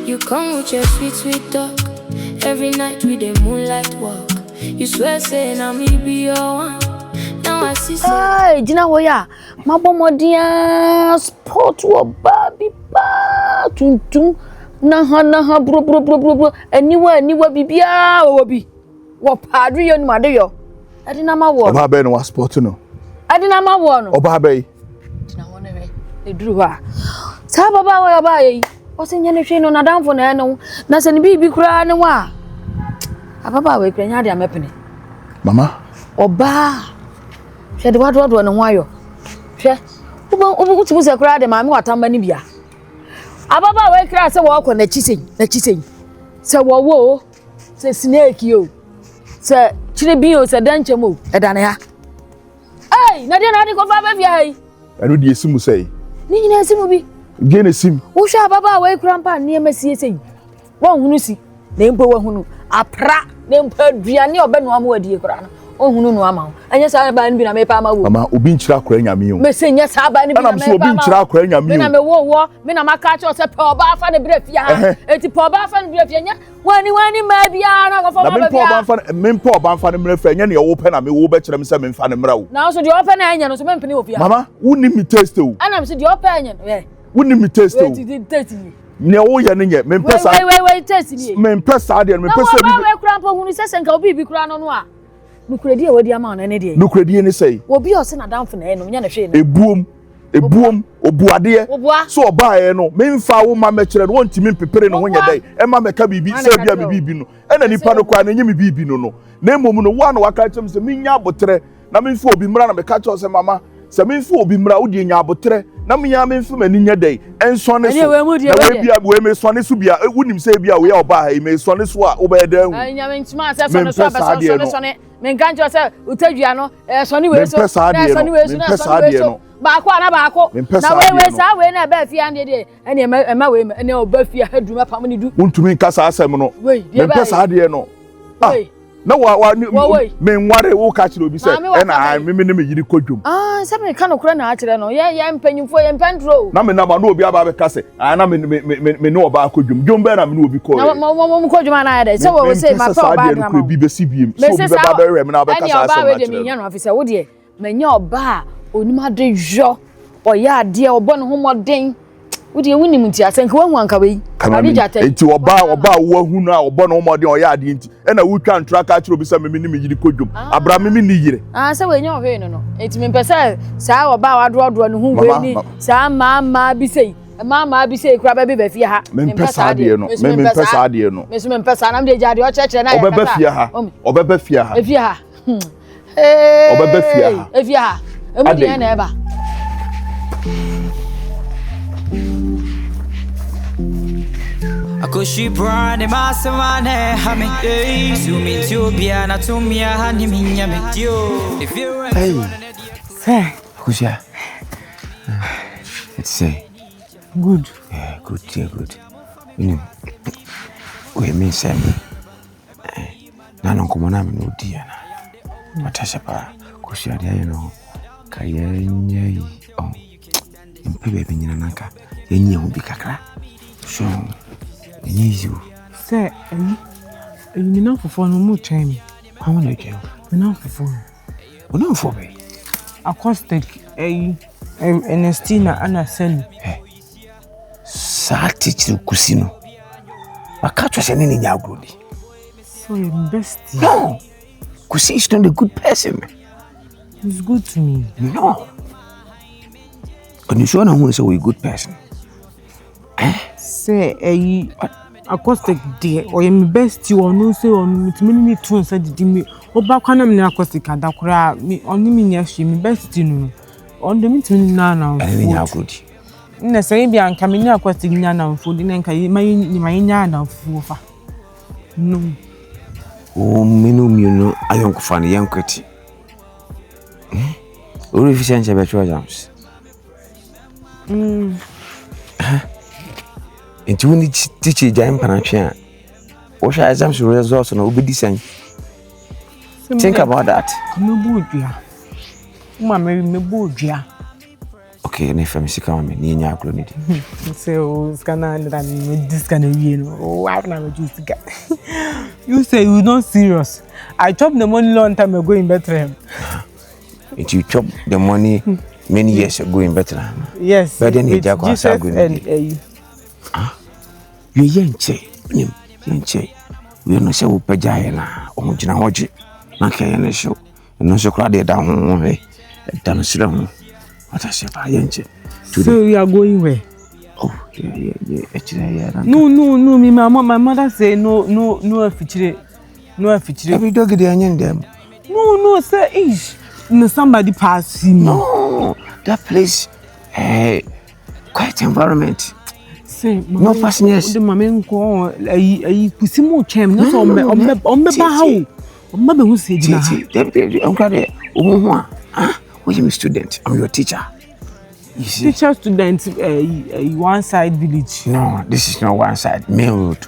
You come with your sweet talk. Every night with the moonlight walk. You swear saying I'm me be your one. Now I see say Ay, Jina Woya, Mabomodia sport wa baby ba tuntum na ha bro anywhere bibia obi wo padri yo ni made yo ade na ma wo oba be no wa sport no ade na ma wo no oba be na wo ne be e duru ha sa baba wo ba yi o se nya ne hwe no na danfo na no na se ne bibi kura ne wa ababa we kura nya de amepene mama oba hwe de wadro ne ho ayo hwe ubu utimu se kura de maami watamba ni bia ababa we kura se wo na chisen se wo se snake yo se chire bi o se danchem o edane ha ai na de na de ko fa ba bia ai anu de esimu sei ni nyina esimu bi ge na sim wo hwa ababa we kura mpa ne masie sei wo hunu si na mpo wo hunu apra na mpo aduane obenu am wadie kura no ohunu no ama anya sa ba ni bi na me pa ma wo mama obi nchira akora nyame o me se nya sa ba ni bi na me pa ma obi nchira akora nyame o me na me wo me na maka cha se pe oba afa ne bre fia ha eti pe oba afa ne bre fia nya wani ma bia na go fa ma bia me mpo oba afa ne mre fa nya ne wo pe na me wo be kire me se me mfa ne mra wo na so de opa na anya no so me mpene wo fia mama woni mi taste o ana me se de opa anya woni mi taste o taste ne wo ye ne nye me mpesa we taste ni me mpesa de me mpesa bi we kura mpo hunu se senka obi bi kura no no a nukuredi e wadi ama na ne de nukuredi ne sei obi o se na danfo na no nya na hwe na ebuom obuade so oba e no me mfa wo ma me kire no wontimi mpepere no ho nya dai e ma me ka bibi se bia me bibi no e na nipa no kwa na nya me bibi no na emom no wa na waka chem se me nya abotre na me mfa obi mra na me ka cho se mama se me mfa obi mra wo de nya abotre na me nya me mfa mani nya dai enso ne so na we bia we me so ne so bia wonim se bia we oba ha me so ne so a wo be dan anya me ntuma se so ne so ba so ne me nkanjo se utadua no so ne we so na so ne we so baako ana baako na we sa we na ba fia ande de ene ema we ene oba fia haduma pam ni du untumi nkasa asem no me pesa de no na wa me nware wo ka kire obi se ena me ne me yiri kodwom se me ka no kura na a kire no ye mpanyimfo ye mpantro na me na ba no obi aba be ka se na me ne oba kodwom dwom be na me no obi ko na mo kodwom ana ya de se wo se ma pa oba na ko bi be sibiem so obi be ba be re me na be ka sa asem na we de me nya no afisa wo de me nya oba onima de jo oya ade obo ne ho moden wodi ewunim nti asenka wahu anka we adija te enti oba wo hunu a obo ne ho moden oya ade nti ena wutwa ntra ka kire obi se me ne me yiri kodwom abra me ni yire se we nya ohwe no enti me pese sa oba wadro ne hu we ni sa mama bi sei mama bi sei kura ba bi fie ha me pesa ade no me pesa ade no me so me pesa na me de jade o chekere na ya kata obeba fie ha obeba fie ha fie ha obeba fie ha fie ha emu de na eba Akoshi brand masamane hame zoomi tubia na tumia hani minyame dio if you hey Akosia it's good yeah good you know we mean same na no komo na me no dia na matasha pa Akosia dia you know kayenya mpebe benyina nanka yenye hu bi kakra so easy say you know for no more time I want to go we know for no for be acoustic Ernestina ana sell sa teacher kusino akacho se nini nya agrodi so your best no kusi is not a good person he's good to me no and you sure na who is a good person say acoustic dear or your best you no say on me too said did me oba kwana me acoustic adakora me oni me nya hwe me best no on the meeting na nya good na say bia nka me nya acoustic nya na mfodi na nka my nya na mfu fa no o me no ayonko fa ne yankweti o efficiency be chwa jams Into when teach jam panachia. What I exams results and obedience. Think about that. Me bodia. Ma me bodia. Okay, and if I'm sick of me, near your clonity. So, scanner that this kind of you know. Oh, I've never used to You say you're not serious. I chopped the money long time ago in Bethlehem. If you chop the money many years ago in Bethlehem. Yes. But then you just and you yenche. We no say we pejaya na omujina hoji. Na kaya show. No so crowd down way. Down slow. What I say by yenche. So you are going where? Oh, yeah. Actually, yeah. No, me, my mother say no, feature. Every dog they onion them. No, sir, ish. No, somebody pass him. No, that place, quiet environment. Say, no passengers. The mamma go, pussy more cham, not on me, who said, I'm glad. What you student? I'm your teacher. Teacher student, one side village. No, this is not one side. Main road.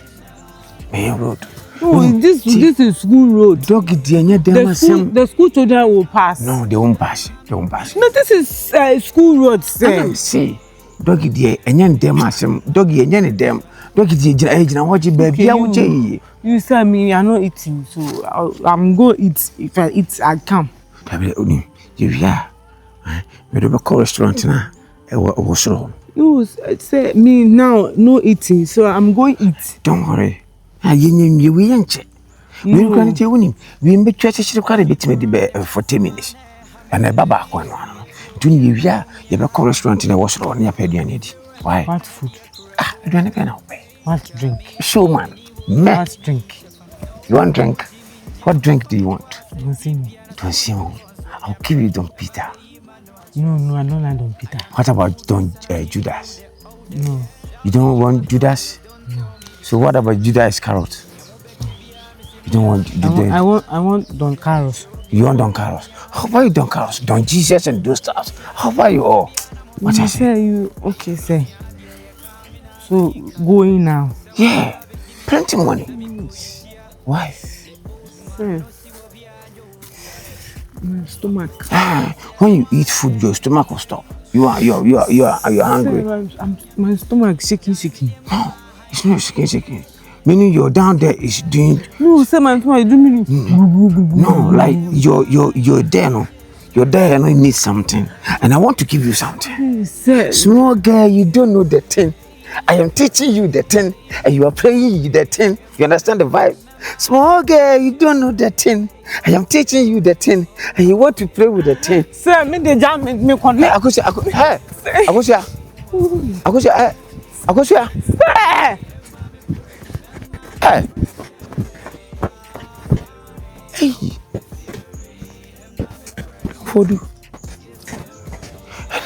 No, this is school road. Doggy, the school children will pass. No, they won't pass. No, this is school road, sir. See, doggy, dear, and yan dem asem. Doggy, and yan dem. Doggy, dear, age now what you baby. You say me, I'm not eating, so I'm go eat. If I eat, I come. Yeah. We do a restaurant now. What's wrong? No, say me now, no eating, so I'm going to eat. Don't worry. You will yank. We going to win him. We make church quite a bit maybe 40 minutes. And a baba one. Do you have a restaurant in a washroom near Pedianity? Why? What food? I don't know. What drink? Showman. What drink? You want drink? What drink do you want? Don't see me. Don't see me. I'll give you Don Peter. No, I don't like Don Peter. What about Don Judas? No. You don't want Judas? No. So what about Judas Carrot? You don't want I want Don Carlos. You want Don Carlos? How about you Don Carlos? Don Jesus and those stuff. How about you all? What I say? You okay, say. So going now. Yeah. Plenty money. Why? Say. My stomach. When you eat food, your stomach will stop. You are hungry. My stomach shaking. No, it's not shaking. Meaning you're down there is doing. No, sir, my stomach is doing. No, like you're there, no. You're there and you need something, and I want to give you something. Sir. Small girl, you don't know the thing. I am teaching you the thing, and you are playing the thing. You understand the vibe? Small girl, you don't know the thing. I am teaching you the thing, and you want to play with the thing. Sir, me the jam me connect. Akosua. Hey. Fodu.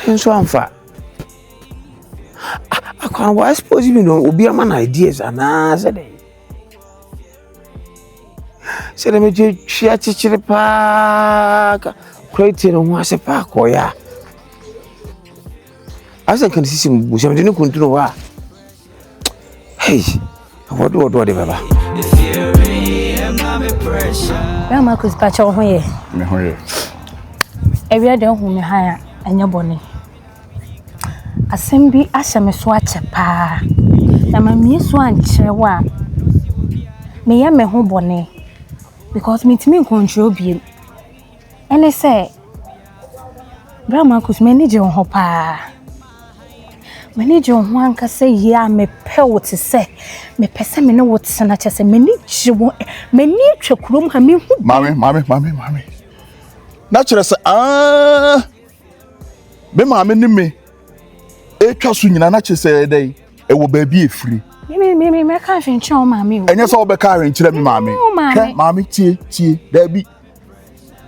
And so I'm fat. I suppose you know, will be a man ideas and answer. So let me share the park. Creating on was a park or ya. As I can see him, we have to continue. Hey, what do they have? Grandma could patch on here. Every other whom you hire and your bonnet. Assembly as a swatch a pa. Now, my miss one Kyerewaa. Me am a home bonnet because me to me control being. And I say, Grandma could manage on her pa. Manager one can say, yeah, me pay what to say. Me person me know what Senator say. Me need you room. I mean, Mommy. Naturally, say, be mommy ni me. Trust you, naturally say day. It will be free. Me can't find your mommy. And yes, all be carrying to me, mommy. Mommy, tie, there be.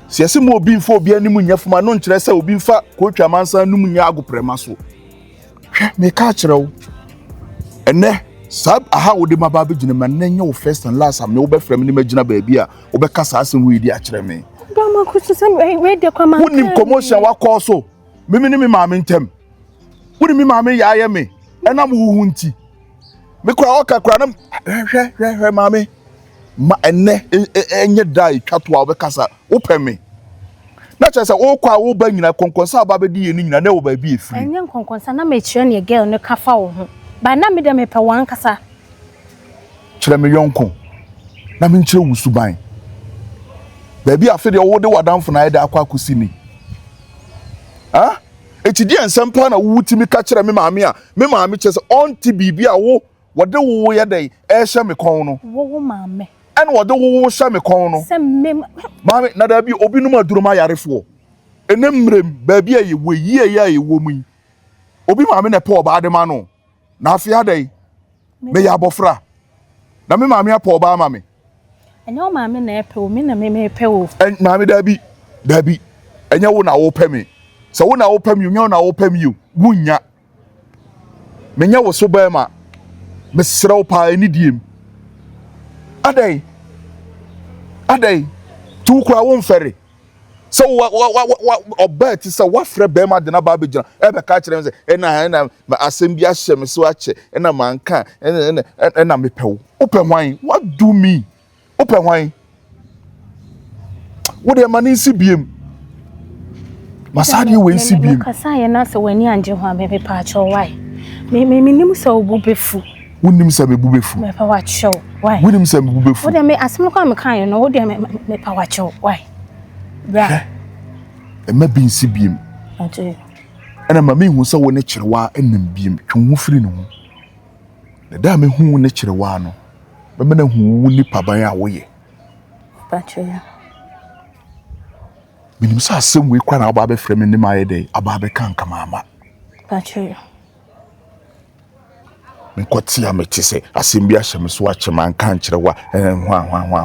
See, more being for be any munya for my non chess will be fat. Coach a man's son, Numunya go premaso. Me catch her. And there, sab, how would my baby gentleman name your first and last? I'm no better from Imagina baby, or because I see we actually me. Grandma could say, where the command. Wouldn't him commotion walk also. Mimini mammy tem. Wouldn't me mammy, I am me, and I'm wounty. Me cry, cranum, mammy. And ne, and you die, cat while because I open me. na chese wo kwa wo ba nyina konkonsa aba be di ye nyina na wo ba bi efiri enye konkonsa na me kire ne girl no kafa wo ho ba na me de me pe wan kasa kire me yonko na me nkire wusuban ba bi afi de wo de wadamfo na ida akwa akusi ni ha etidi ensempa na wutimi ka kire me maame a me maame chese onti bibi a wo wode wo ye dai e hye me kon no wo maame ene wode wo hye me kon no se me maame na da bi obi numa duruma yarefo enemrem ba bi aye wo yie ya ye wo mu obi maame na pe oba de ma no na afi adai me ya bofra na me maame apa oba ma me enye o maame na epe o me na me epe o maame da bi enye wo na wo pe me so wo na wo pe me nya wo na wo pe me wunya menya wo so ba ma me srew pa ani diem adai tu kwa wo mfere so oba ti sa wa frɛ be ma de na ba be gina e be ka kire me se ena asem bi ahye me so ache ena manka ena me pew ope hwan what do me ope hwan wo de mani si biem masadi we si biem kasa ye na se wani anje ho me pa cho why me nim se obu befu wonim se me bu befu me pa wa cho why wonim se me bu befu wo de me asem ko me kan ye no wo de me pa wa cho why bra e ma bin si biem ante ena ma me hu se wo ne Kyerewaa enam biem twon firi ne ho na da me hu ne Kyerewaa no be me na hu wo ni paban a wo ye pa cho ya minim sa asem we kwa na aba be frɛ me ne ma ye dai aba be kan kama pa cho ya me kwati am ti se asem bi ahye me so ache man kan Kyerewaa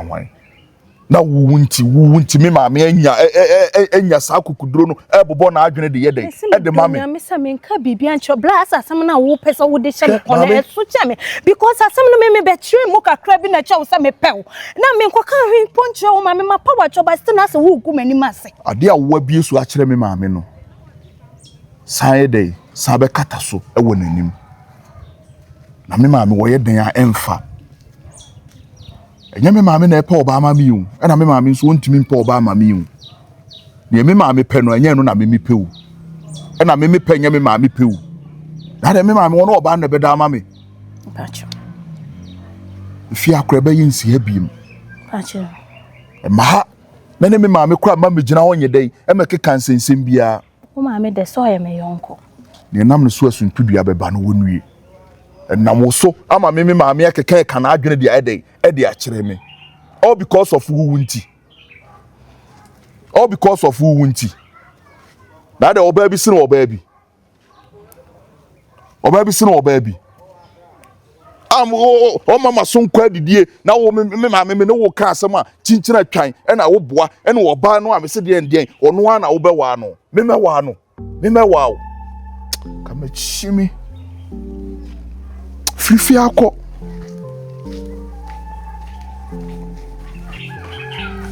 hwan na wunti me maame anya sa kokuduro no ebobo na adwene de ye dai e de mame me sa me nka bibia ncho bla asasem na wo pesa wo de hye me kono eso che me because asem no me be tire mu kakra bi na che wo sa me pew na me nkoka hwen ponche wo mame ma pa wa cho ba still na se wo gu mani mase ade a wo abie so akire me maame no sai dai sa be kata so e wo nanim na me maame wo ye den a emfa enye me maame na epa oba ama mi hu na me maame nso ontimi mpa oba ama mi hu ne me maame pe no enye no na me pe hu na me pe enye me maame pe hu na de me maame wono oba na be da ama me pacho fi akora be yinsi abiem pacho ma na ne me maame kura ma me gina wonye dai e me keka nsensem bia wo maame de so ye me yonko ne nam no so asuntudua be ba no wonue enam so ama me maame akeka kana adwene de ayedai e de akire me all because of who wunti na de oba bi sino oba bi o mama so nkwa didie na wo me maame me no wo ka asem a chinchina twan e na wo boa e na oba no a me se de ndien ono a na wo be wa no me me wa o ka me chimi fifi akọ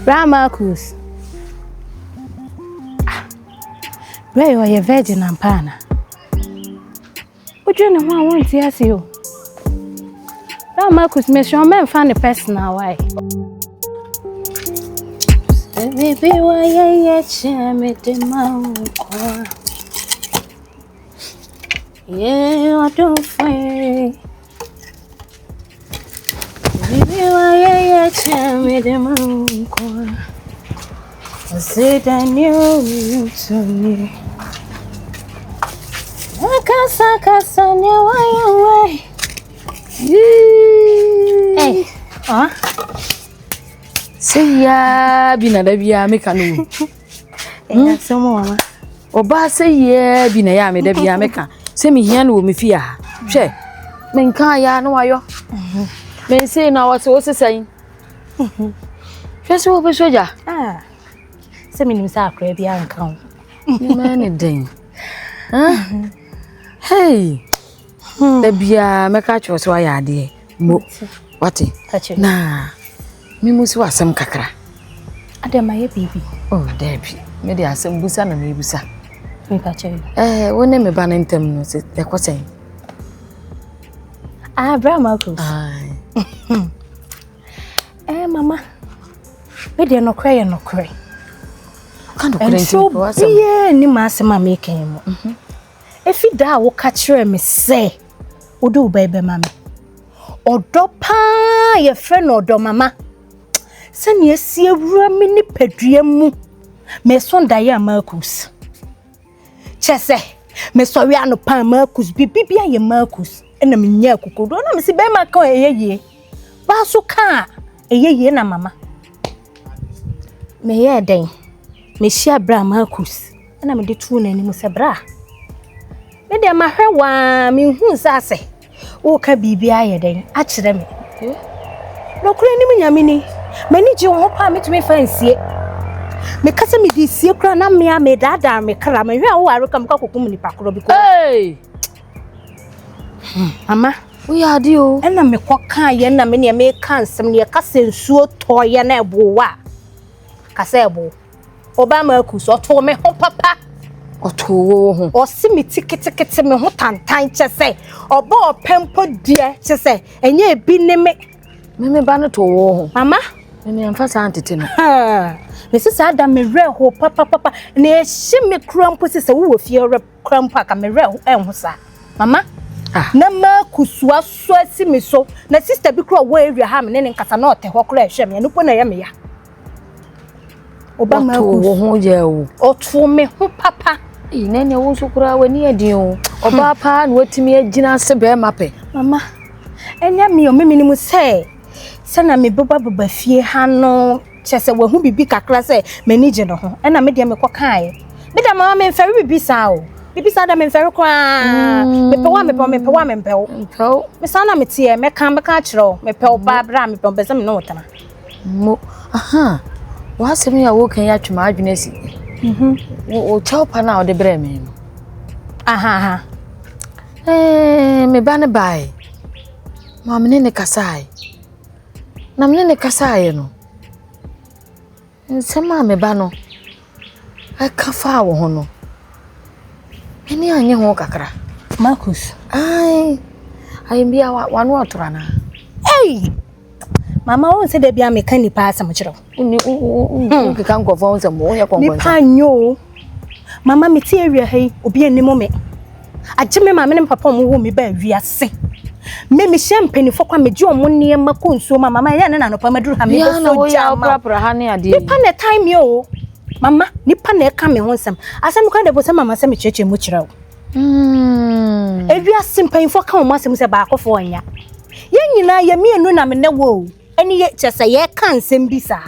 Marcus. Where you are a virgin and pana. What you know I want to ask you? Marcus, me show me find a personal way. Baby, why you me the mouth? Yeah, I don't find. Baby, why you me the mouth? I said I knew you to me. Akasa, why you away? Hey, say ya bi na da bia me kanu. So mama. Oba say ya bi na ya me da bia me kan. Say me hia no me fia. Hwe. Me nkan ya no ayo. Me say na what so say. Hwe so obo soja. Say me nim sa akra bia nkan. Ni man den. Hey. Da bia me ka cho so ya de. Mo. Wati. Na. Me musi wasem kakra. Adema ye bibi. Oh, Debbie. Me de asem busa na me busa. Me ka che. Wone me ba na ntem no se e kwose. Bra Marcus. Mama. Me de no cry. Kind of crazy. Yeah, ni masema make him. If you da wo catch me say, Odo baby mama. Odo pa ye friend odo mama. Send ye see a mini pedriemu. Me son daya Marcus. Chese, me sorry ano pa Marcus, bibia ye Marcus. And a minya kukudo, na msi be mako ye. Basu ka, ye na mama. Me ye den. Me share bra Marcus. And I'm the true name Musabra. Me de ma hwa me hu sase. O ka bibia ye den, a kire me. No kure ni me nyame ni. Mani ji ho pa me tumi fancy. Me kasa me di sie kura na me a me dada me kra me hwa wo are kam ka kokum ni pakro bi ko. Hey. Mama, we are dio. And na me kwaka ye na me ne me kan sem ne kasa nsuo toye na ebo wa. Kasa ebo. Obama kuso to me ho papa. Oto ho. O si me tikete me ho tantan chese. Oba opempo die chese. Enye ebi ne me ba no to ho. Mama, me amfasa antete no. Ha. Me sisa da me re ho papa. Na ehye me krampo sisa wo fie re krampo aka me re ho enho sa. Mama, na ma kusua so asi me so. Na sister bi kro wo area ha me ne nkasa na ote ho kro ehwe me no po na ye me ya. Obama ho je o. Oto me ho papa. Nene wo so kura wani adin o. Oba pa na watimi agina se be mape. Mama, enya me o me mu se na me baba fie ha no chese we hu bibi kakra se manage no ho. Na me de me kokae. Me da mama me mfari bibi sa o. Bibi sa da me mfari kwa. Me pe wa me pe o. Me sa na me tie me kan be ka kire me pe o ba bra me pe be se me no wotana. Mo aha. Wa se me ya wo kan ya twema adwena si. O chaupa na o de bre me. Aha. Me ba ne bai. Ma me ne kasai. Na me ne kasai no. Nsema me ba no. Aka fa wo ho no. Me ni anye ho kakra. Marcus. Ai bia wa no otora na. Hey. Mama won se de bia me kan ni pa asam kire. Uni kan ko fon se mo ya kon kon. Ni pa nyo. Mama me tie wi ha obi anim me. Agye me mama ne papa mo wo me ba wi ase. Me champagne fo kwa me ji omo ne ma konsuo mama ya ne na no pa maduru ha me so ja ma. Ha ne ade. Ni pa ne time yo. Mama ni pa ne ka me ho nsam. Asam kwa de bo se mama se me cheche mo kire wo. Ewi ase mpan fo ka mo asem se ba akofo onya. Ye nyina ye me enu na me ne wo. Eni ye chese ye kan nsem bi sa.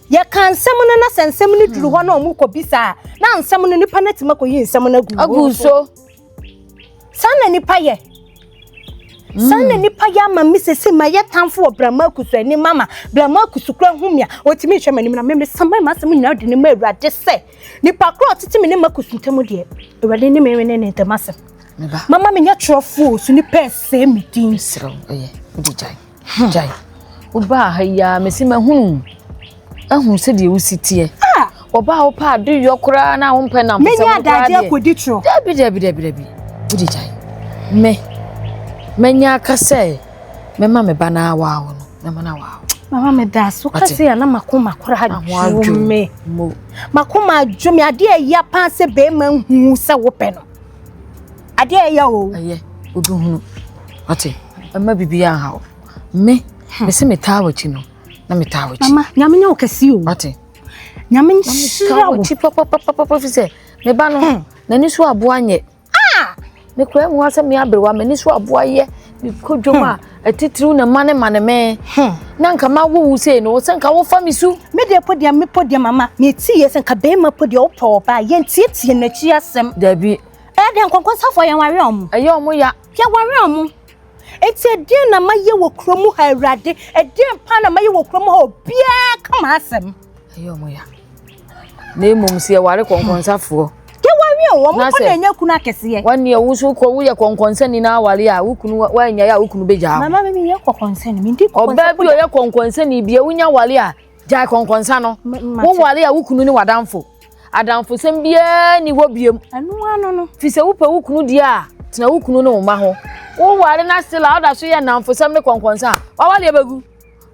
Ye kan nsem no na sensem ni duru ho na omu ko bi sa. Na nsem no nipa na tima ko yi nsem na gu. Aguso. Sana nipa ye. Sana nipa ya ma misese ma ye tanfo obrama kusu ani mama. Brama kusu kra humia. Otimi hwe mani na me sama ma asem nyina de ne ma awurade se. Nipa kra otiti me ne makusu ntemu de. Awurade ne me ne ntemasem. Mama me nya trofo su ni pese mi din sro oye ndi jai oba ha ya mesi ma hunu ahun se de usitie oba wo pa do yokura na wo mpe na mpe me nya daje akodi tro dabi ndi jai menya kase me ma me bana wa wo no me mana wa mama me da so kase ya na makoma kora jume makoma jume ade ya pa se be ma hu se wo pe no ade ya o aye odu hunu ate amma bibia ha me se metawachi no na metawachi mama nyame nya okasi o ate nyame nshira wo chi papa fise me ba no na ni so aboa nye me kura mu asa me abrewa me ni so aboa ye me kodwoma atitiriu na mane me na nka ma wo se no se nka wo fa mi su me de podia me podia mama me ti ye se nka be ma podia wo po ba ye tie na chi asem dabi de nkonkon safo ye ware omo aye omo ya ware omo eti edin na maye wo kromu ha awrade edin pa na maye wo kromu ha obia kama asem aye omo ya na emom se ye ware konkon safo ke ware omo ko na nya kunu akese ye wani ewusu ko wo ye konkon sani na ware a wukunu wa nya ya wukunu beja mama me ye konkon sani me ndi konkon oba bi o ye konkon sani bia wunya ware a ja konkon sa no wo ware a wukunu ni wadamfo adamfo sem bia ni wo biem anu no fi se wo pe wukunu dia tena wukunu no ma ho wo ware na stila oda so ye namfo sem ne konkonsa wa wale bagu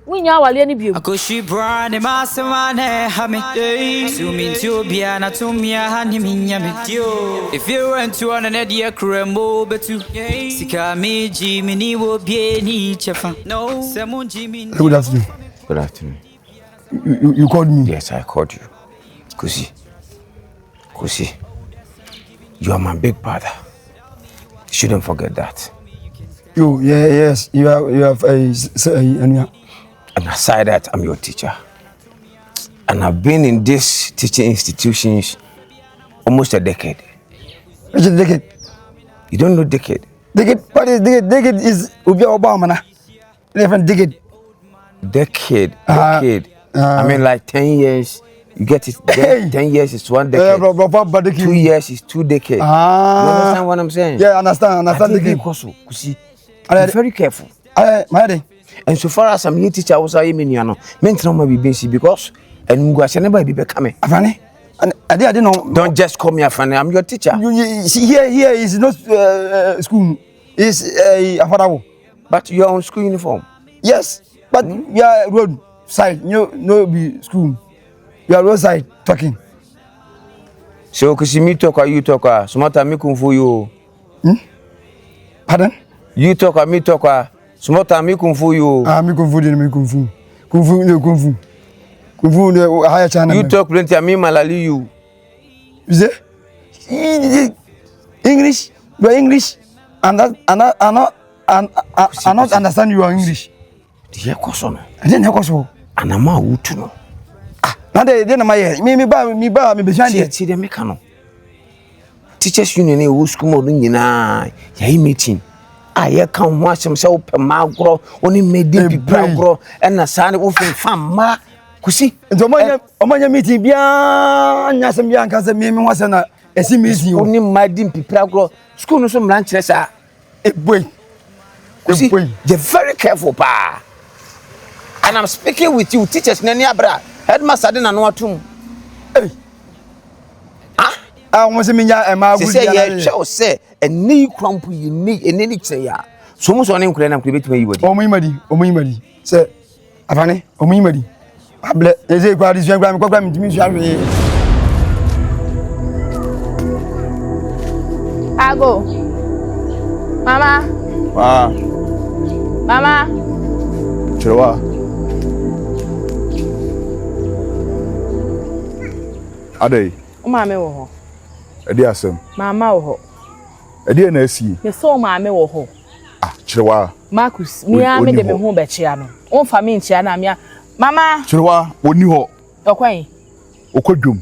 Winya wale ni biom. Akoshi brand masemane hame. Sumintubia na tumia hani minyame. If you went to an idea cremo betu. Sika meji mini wo bie ni chefa. No, semunji min. Good afternoon. Good afternoon. You called me? Yes, I called you. Kusi, you are my big brother. You shouldn't forget that. Yes, you have and aside that, I'm your teacher. And I've been in these teaching institutions almost a decade. Which is decade? You don't know decade? Decade? What is decade? Decade is Ubia Obama, na? Different decade. Decade. I mean, like 10 years. You get it? 10 years is 1 decade. 2 years is 2 decades. You understand what I'm saying? Yeah, understand decade. Kusi, I'm very careful. And so far as I'm here, teacher, I was a miniano. Mental may be busy because and I never be coming. Afani, and I didn't know. Don't just call me Afani. I'm your teacher. Here is not school. It's affordable. But you're on school uniform. Yes, but we are road side. No be school. You are roadside talking. So, because me talk or you talk, smart me kung fu you. Pardon? You talk or me talk, smart me kung fu you. Me kung fu, me kung fu. Kung fu, no kung fu. Kung fu, no higher channel. You talk plenty, me malali you. Is it? English? You are English? And I not understand you are English. The Akosua. I didn't Akosua. And I'm a utuno. Now they didn't my me behind it. See the mechano. Teachers union who school na ya meeting. I can watch himself per magro only made the grow and a son of fama. Kusi. And Omanya meeting bia nyasem bia nka se me was na esi meeting only my dim people school no some lunch a boy. Kusi, you're very careful pa. And I'm speaking with you teachers nani abra. Headmaster didn't know what to. I want to mean ya say yeah, say a knee crumple you need a knee say ya. So much on him can create me. Omimadi. Say, Afani, Omimadi. Able, is a crowd is young program to me. I go. Mama. Mama. Kyerewaa. Adey. Mama wo ho. Edi asem. Mama wo ho. Edi na asi. Me so mama wo ho. Kyerewaa. Marcus, me am de me ho be chia no. On fa me nchia na me. Mama. Kyerewaa, oni ho. Okwan. Okodwom.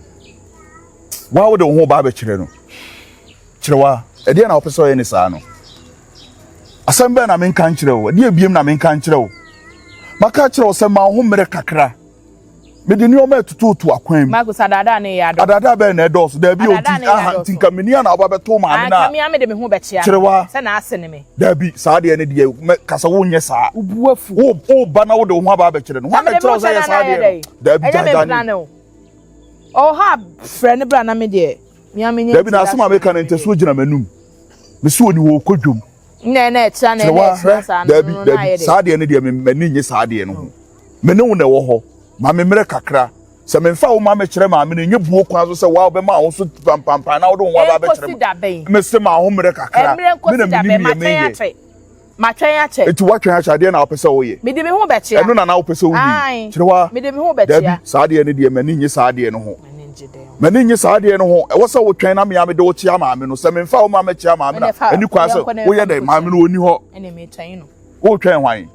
Wa wo de ho ba be kyere no. Kyerewaa, edi na opeso ye ni saa no. Asem be na me nkan kyerɛ wo. Edi ebiem na me nkan kyerɛ wo. Maka kyerɛ wo se ma ho mere kakra. Me de ni o ma tutu akwan. Marcus adada na ya do. Adada be na edos da bi oti aha tinka me ni na oba beto ma me na. Aka me de me ho be chia. Kyerewaa. Se na ase ne me. Da bi saa de ne de kasa wo nye saa. Ubuafu. O ba na wo de ho aba be kyerɛ no. Ho na kyerɛ say saa de. Da bi da no. Oh ha friend bra na me de. Me am nye. Da bi na asema me ka na nteso gina manum. Me so oni wo kodwom. Na cha na saa. Da bi saa de ne de me mani nye saa de no ho. Me ne wo na wo ho. Ma me mere kakra se me mfa wo ma me kyerɛ ma me ne nye buo kwa so se wa be ma wo so pampampa na wo do ho aba be kyerɛ me se ma ho mere kakra me na me ni me matwen ya che etu watwen ya de na wo pese wo ye me de me ho be kyerɛ eno na wo pese wo ni Kyerewaa me de me ho be kyerɛ da bi saa de ne de me ni nye saa de no ho me ni nye saa de no ho e wo se wo twen na me ya me de wo kyia ma me no se me mfa wo ma me kyia ma me na eni kwa se wo ye de ma me no oni ho ene me twen no wo twen hwan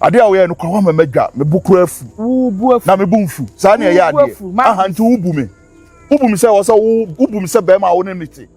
ade a wo ye no kwa ma madwa me bukuru afu buafu na me bumfu saa na ye ade aha nti wo bu me se wo se wo bu me se be ma wo ne meti